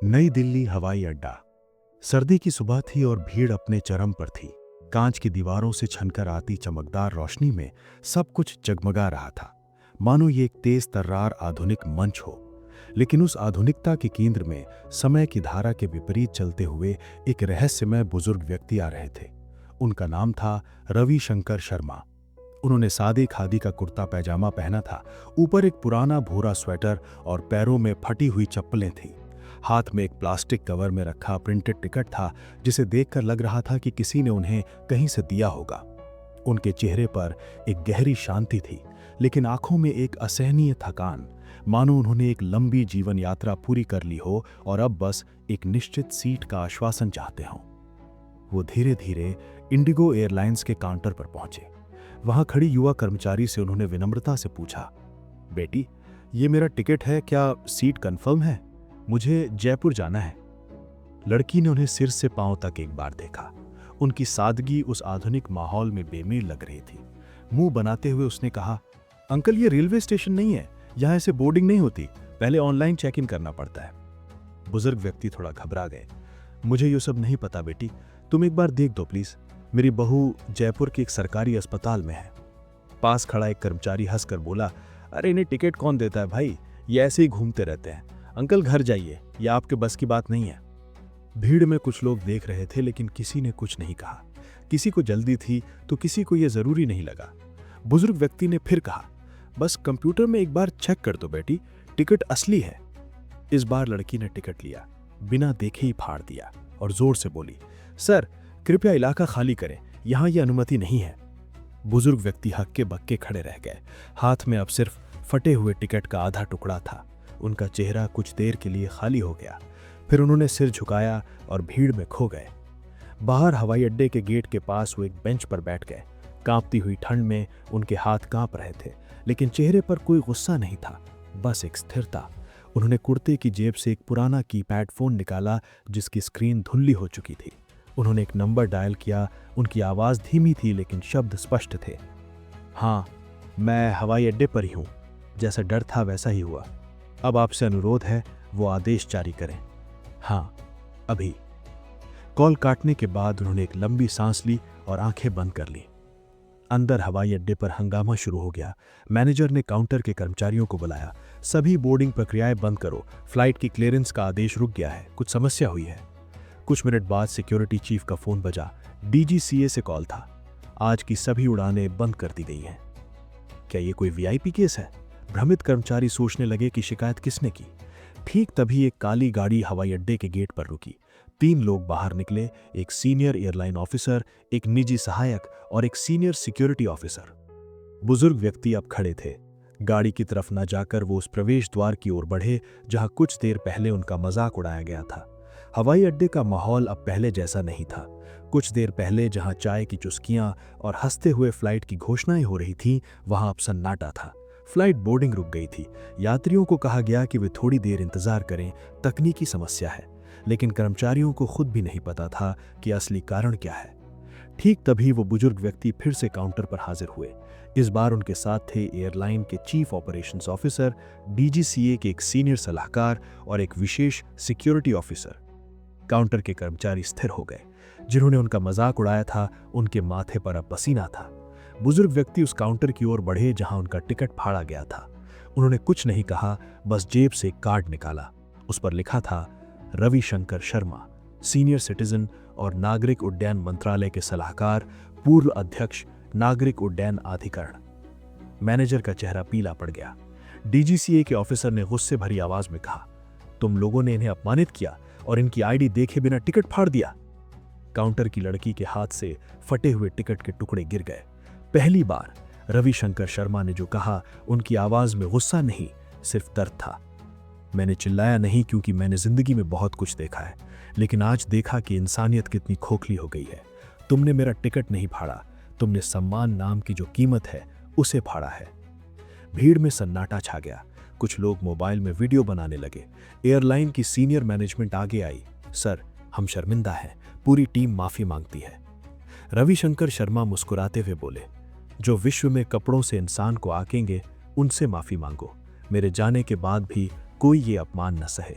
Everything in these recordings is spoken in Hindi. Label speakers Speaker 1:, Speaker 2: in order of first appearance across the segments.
Speaker 1: नई दिल्ली हवाई अड्डा। सर्दी की सुबह थी और भीड़ अपने चरम पर थी। कांच की दीवारों से छनकर आती चमकदार रोशनी में सब कुछ जगमगा रहा था, मानो ये एक तेज तर्रार आधुनिक मंच हो। लेकिन उस आधुनिकता के केंद्र में समय की धारा के विपरीत चलते हुए एक रहस्यमय बुजुर्ग व्यक्ति आ रहे थे। उनका नाम था रविशंकर शर्मा। उन्होंने सादे खादी का कुर्ता पैजामा पहना था, ऊपर एक पुराना भूरा स्वेटर और पैरों में फटी हुई चप्पलें थीं। हाथ में एक प्लास्टिक कवर में रखा प्रिंटेड टिकट था, जिसे देखकर लग रहा था कि किसी ने उन्हें कहीं से दिया होगा। उनके चेहरे पर एक गहरी शांति थी, लेकिन आंखों में एक असहनीय थकान, मानो उन्होंने एक लंबी जीवन यात्रा पूरी कर ली हो और अब बस एक निश्चित सीट का आश्वासन चाहते हों। वो धीरे धीरे इंडिगो एयरलाइंस के काउंटर पर पहुंचे। वहां खड़ी युवा कर्मचारी से उन्होंने विनम्रता से पूछा, बेटी, ये मेरा टिकट है, क्या सीट कंफर्म है? मुझे जयपुर जाना है। लड़की ने उन्हें सिर से पांव तक एक बार देखा। उनकी सादगी उस आधुनिक माहौल में बेमेल लग रही थी। मुंह बनाते हुए उसने कहा, अंकल, ये रेलवे स्टेशन नहीं है, यहां ऐसे बोर्डिंग नहीं होती, पहले ऑनलाइन चेक इन करना पड़ता है। बुजुर्ग व्यक्ति थोड़ा घबरा गए। मुझे ये सब नहीं पता बेटी, तुम एक बार देख दो प्लीज, मेरी बहू जयपुर के एक सरकारी अस्पताल में है। पास खड़ा एक कर्मचारी हंसकर बोला, अरे इन्हें टिकट कौन देता है भाई, ये ऐसे ही घूमते रहते हैं। अंकल घर जाइए, यह आपके बस की बात नहीं है। भीड़ में कुछ लोग देख रहे थे, लेकिन किसी ने कुछ नहीं कहा। किसी को जल्दी थी तो किसी को यह जरूरी नहीं लगा। बुजुर्ग व्यक्ति ने फिर कहा, बस कंप्यूटर में एक बार चेक कर दो बेटी, टिकट असली है। इस बार लड़की ने टिकट लिया, बिना देखे ही फाड़ दिया और जोर से बोली, सर कृपया इलाका खाली करें, यहां यह अनुमति नहीं है। बुजुर्ग व्यक्ति हक्के बक्के खड़े रह गए। हाथ में अब सिर्फ फटे हुए टिकट का आधा टुकड़ा था। उनका चेहरा कुछ देर के लिए खाली हो गया, फिर उन्होंने सिर झुकाया और भीड़ में खो गए। बाहर हवाई अड्डे के गेट के पास वो एक बेंच पर बैठ गए। कांपती हुई ठंड में उनके हाथ कांप रहे थे, लेकिन चेहरे पर कोई गुस्सा नहीं था, बस एक स्थिरता। उन्होंने कुर्ते की जेब से एक पुराना कीपैड फोन निकाला, जिसकी स्क्रीन धुंधली हो चुकी थी। उन्होंने एक नंबर डायल किया। उनकी आवाज धीमी थी, लेकिन शब्द स्पष्ट थे। हाँ, मैं हवाई अड्डे पर ही हूं, जैसा डर था वैसा ही हुआ। अब आपसे अनुरोध है वो आदेश जारी करें। हाँ, अभी। कॉल काटने के बाद उन्होंने एक लंबी सांस ली और आंखें बंद कर ली। अंदर हवाई अड्डे पर हंगामा शुरू हो गया। मैनेजर ने काउंटर के कर्मचारियों को बुलाया, सभी बोर्डिंग प्रक्रियाएं बंद करो, फ्लाइट की क्लियरेंस का आदेश रुक गया है, कुछ समस्या हुई है। कुछ मिनट बाद सिक्योरिटी चीफ का फोन बजा। डीजीसीए से कॉल था, आज की सभी उड़ानें बंद कर दी गई हैं। क्या ये कोई वीआईपी केस है? भ्रमित कर्मचारी सोचने लगे कि शिकायत किसने की। ठीक तभी एक काली गाड़ी हवाई अड्डे के गेट पर रुकी। 3 लोग बाहर निकले, एक सीनियर एयरलाइन ऑफिसर, एक निजी सहायक और एक सीनियर सिक्योरिटी ऑफिसर। बुजुर्ग व्यक्ति अब खड़े थे। गाड़ी की तरफ न जाकर वो उस प्रवेश द्वार की ओर बढ़े जहां कुछ देर पहले उनका मजाक उड़ाया गया था। हवाई अड्डे का माहौल अब पहले जैसा नहीं था। कुछ देर पहले जहां चाय की चुस्कियां और हंसते हुए फ्लाइट की घोषणाएं हो रही थीं, वहां अब सन्नाटा था। फ्लाइट बोर्डिंग रुक गई थी। यात्रियों को कहा गया कि वे थोड़ी देर इंतजार करें, तकनीकी समस्या है। लेकिन कर्मचारियों को खुद भी नहीं पता था कि असली कारण क्या है। ठीक तभी वो बुजुर्ग व्यक्ति फिर से काउंटर पर हाजिर हुए। इस बार उनके साथ थे एयरलाइन के चीफ ऑपरेशंस ऑफिसर, डीजीसीए के एक सीनियर सलाहकार और एक विशेष सिक्योरिटी ऑफिसर। काउंटर के कर्मचारी स्थिर हो गए। जिन्होंने उनका मजाक उड़ाया था, उनके माथे पर अब पसीना था। बुजुर्ग व्यक्ति उस काउंटर की ओर बढ़े जहां उनका टिकट फाड़ा गया था। उन्होंने कुछ नहीं कहा, बस जेब से एक कार्ड निकाला। उस पर लिखा था, रविशंकर शर्मा, सीनियर सिटीजन और नागरिक उड्डयन मंत्रालय के सलाहकार, पूर्व अध्यक्ष, नागरिक उड्डयन अधिकरण। मैनेजर का चेहरा पीला पड़ गया। डीजीसीए के ऑफिसर ने गुस्से भरी आवाज में कहा, तुम लोगों ने इन्हें अपमानित किया और इनकी आईडी देखे बिना टिकट फाड़ दिया। काउंटर की लड़की के हाथ से फटे हुए टिकट के टुकड़े गिर गए। पहली बार रविशंकर शर्मा ने जो कहा, उनकी आवाज में गुस्सा नहीं, सिर्फ दर्द था। मैंने चिल्लाया नहीं क्योंकि मैंने जिंदगी में बहुत कुछ देखा है, लेकिन आज देखा कि इंसानियत कितनी खोखली हो गई है। तुमने मेरा टिकट नहीं फाड़ा, तुमने सम्मान नाम की जो कीमत है उसे फाड़ा है। भीड़ में सन्नाटा छा गया। कुछ लोग मोबाइल में वीडियो बनाने लगे। एयरलाइन की सीनियर मैनेजमेंट आगे आई, सर हम शर्मिंदा हैं, पूरी टीम माफी मांगती है। रविशंकर शर्मा मुस्कुराते हुए बोले, जो विश्व में कपड़ों से इंसान को आकेंगे उनसे माफी मांगो। मेरे जाने के बाद भी कोई ये अपमान न सहे।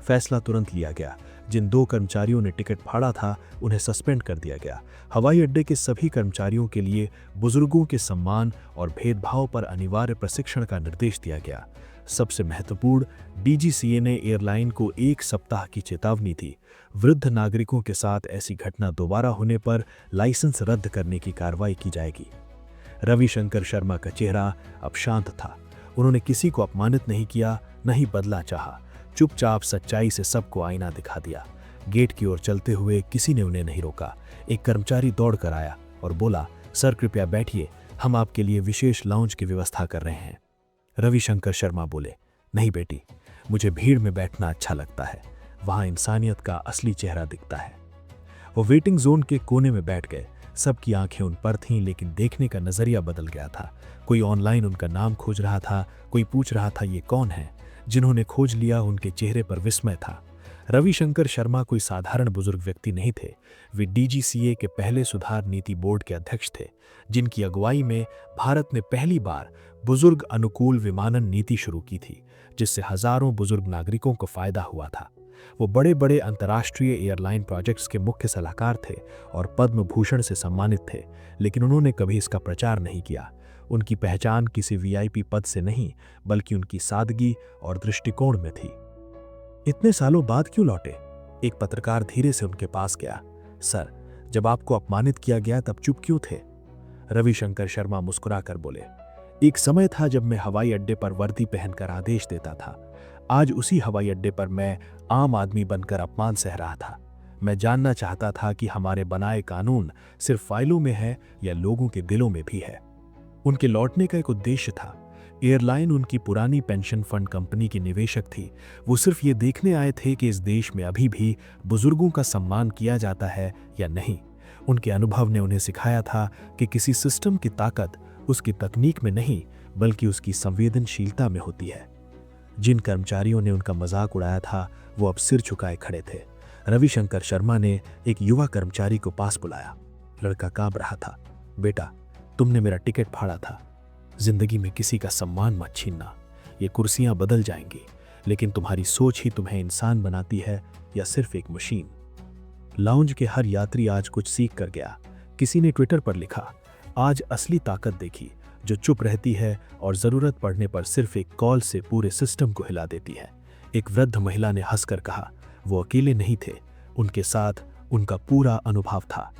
Speaker 1: फैसला तुरंत लिया गया। जिन 2 कर्मचारियों ने टिकट फाड़ा था उन्हें सस्पेंड कर दिया गया। हवाई अड्डे के सभी कर्मचारियों के लिए बुजुर्गों के सम्मान और भेदभाव पर अनिवार्य प्रशिक्षण का निर्देश दिया गया। सबसे महत्वपूर्ण, डीजीसीए ने एयरलाइन को 1 सप्ताह की चेतावनी दी। वृद्ध नागरिकों के साथ ऐसी घटना दोबारा होने पर लाइसेंस रद्द करने की कार्रवाई की जाएगी। रविशंकर शर्मा का चेहरा अब शांत था। उन्होंने किसी को अपमानित नहीं किया, न ही बदला चाहा। चुपचाप सच्चाई से सबको आईना दिखा दिया। गेट की ओर चलते हुए किसी ने उन्हें नहीं रोका। एक कर्मचारी दौड़ कर आया और बोला, सर कृपया बैठिए, हम आपके लिए विशेष लाउंज की व्यवस्था कर रहे हैं। रविशंकर शर्मा बोले, नहीं बेटी, मुझे भीड़ में बैठना अच्छा लगता है, वहां इंसानियत का असली चेहरा दिखता है। वो वेटिंग जोन के कोने में बैठ गए। सबकी आंखें उन पर थीं, लेकिन देखने का नजरिया बदल गया था। कोई ऑनलाइन उनका नाम खोज रहा था, कोई पूछ रहा था ये कौन है। जिन्होंने खोज लिया उनके चेहरे पर विस्मय था। रविशंकर शर्मा कोई साधारण बुजुर्ग व्यक्ति नहीं थे। वे डीजीसीए के पहले सुधार नीति बोर्ड के अध्यक्ष थे, जिनकी अगुवाई में भारत ने पहली बार बुजुर्ग अनुकूल विमानन नीति शुरू की थी, जिससे हजारों बुजुर्ग नागरिकों को फायदा हुआ था। वो बड़े बड़े अंतर्राष्ट्रीय एयरलाइन प्रोजेक्ट्स के मुख्य सलाहकार थे और पद्म भूषण से सम्मानित थे, लेकिन उन्होंने कभी इसका प्रचार नहीं किया। उनकी पहचान किसी वीआईपी पद से नहीं, बल्कि उनकी सादगी और दृष्टिकोण में थी। इतने सालों बाद क्यों लौटे? एक पत्रकार धीरे से उनके पास गया। सर, जब आपको अपमानित किया गया तब चुप क्यों थे? रविशंकर शर्मा मुस्कुराकर बोले, एक समय था जब मैं हवाई अड्डे पर वर्दी पहनकर आदेश देता था। आज उसी हवाई अड्डे पर मैं आम आदमी बनकर अपमान सह रहा था। मैं जानना चाहता था कि हमारे बनाए कानून सिर्फ फाइलों में है या लोगों के दिलों में भी है। उनके लौटने का एक उद्देश्य था। एयरलाइन उनकी पुरानी पेंशन फंड कंपनी की निवेशक थी। वो सिर्फ ये देखने आए थे कि इस देश में अभी भी बुजुर्गों का सम्मान किया जाता है या नहीं। उनके अनुभव ने उन्हें सिखाया था कि किसी सिस्टम की ताकत उसकी तकनीक में नहीं, बल्कि उसकी संवेदनशीलता में होती है। जिन कर्मचारियों ने उनका मजाक उड़ाया था वो अब सिर झुकाए खड़े थे। रविशंकर शर्मा ने एक युवा कर्मचारी को पास बुलाया। लड़का कांप रहा था। बेटा, तुमने मेरा टिकट फाड़ा था। जिंदगी में किसी का सम्मान मत छीनना। ये कुर्सियां बदल जाएंगी, लेकिन तुम्हारी सोच ही तुम्हें इंसान बनाती है या सिर्फ एक मशीन। लाउंज के हर यात्री आज कुछ सीख कर गया। किसी ने ट्विटर पर लिखा, आज असली ताकत देखी, जो चुप रहती है और जरूरत पड़ने पर सिर्फ एक कॉल से पूरे सिस्टम को हिला देती है। एक वृद्ध महिला ने हंसकर कहा, वो अकेले नहीं थे, उनके साथ उनका पूरा अनुभव था।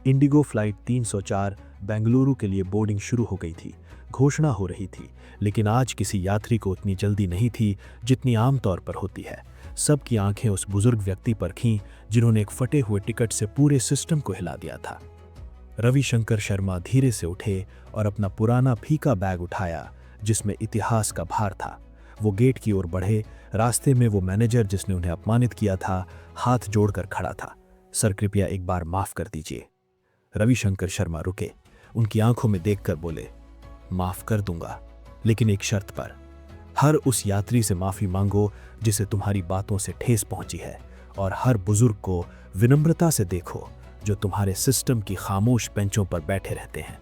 Speaker 1: इंडिगो फ्लाइट 304 बेंगलुरु के लिए बोर्डिंग शुरू हो गई थी। घोषणा हो रही थी, लेकिन आज किसी यात्री को उतनी जल्दी नहीं थी जितनी आमतौर पर होती है। सबकी आंखें उस बुजुर्ग व्यक्ति पर खीं जिन्होंने एक फटे हुए टिकट से पूरे सिस्टम को हिला दिया था। रविशंकर शर्मा धीरे से उठे और अपना पुराना फीका बैग उठाया जिसमें इतिहास का भार था। वो गेट की ओर बढ़े। रास्ते में वो मैनेजर जिसने उन्हें अपमानित किया था हाथ जोड़कर खड़ा था। सर कृपया एक बार माफ कर दीजिए। रविशंकर शर्मा रुके। उनकी आंखों में देखकर बोले, माफ कर दूंगा, लेकिन एक शर्त पर। हर उस यात्री से माफी मांगो जिसे तुम्हारी बातों से ठेस पहुंची है, और हर बुजुर्ग को विनम्रता से देखो जो तुम्हारे सिस्टम की खामोश बेंचों पर बैठे रहते हैं।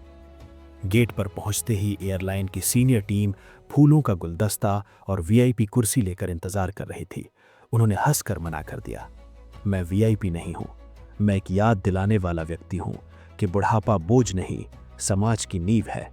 Speaker 1: गेट पर पहुंचते ही एयरलाइन की सीनियर टीम फूलों का गुलदस्ता और वीआईपी कुर्सी लेकर इंतजार कर रही थी। उन्होंने हंसकर मना कर दिया, मैं वीआईपी नहीं हूं, मैं एक याद दिलाने वाला व्यक्ति हूं कि बुढ़ापा बोझ नहीं, समाज की नींव है।